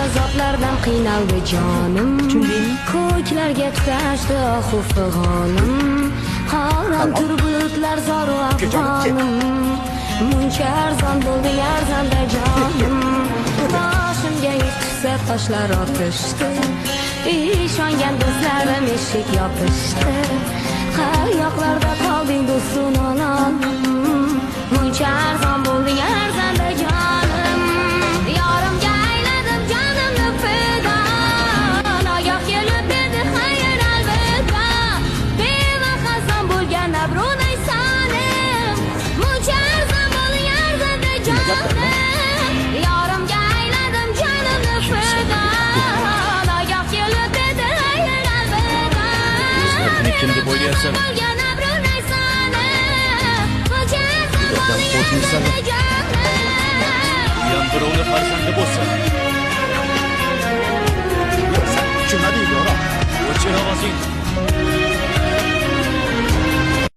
azoblardan qiynaldi jonim. Ko'klarga tutashdi ohu fig'onim. Qoramtir bulutlar zoru afg'onim. Muncha arzon bo'lding arzonda jonim. Boshimga yuk tushsa toshlar otishdi. Ishongan do'stlarim eshik yopishdi. Qayoqlarda qolding do'stim olam. Muncha arzon bo'lding arzonda jonim. Yorimga ayladim jonimni fido. Nogoh kelib dedi xayr alvida. Bevahazon bo'lgan abrunay sonim. Muncha arzon bo'lding arzonda jonim. Yorimga ayladim jonimni fido. Nogoh kelib dedi xayr alvida. Kim deb o'ylayapsan? Uyam birovni farzandi bo'lsa. Sen tushunmading, yo'q. O'chir ovozing.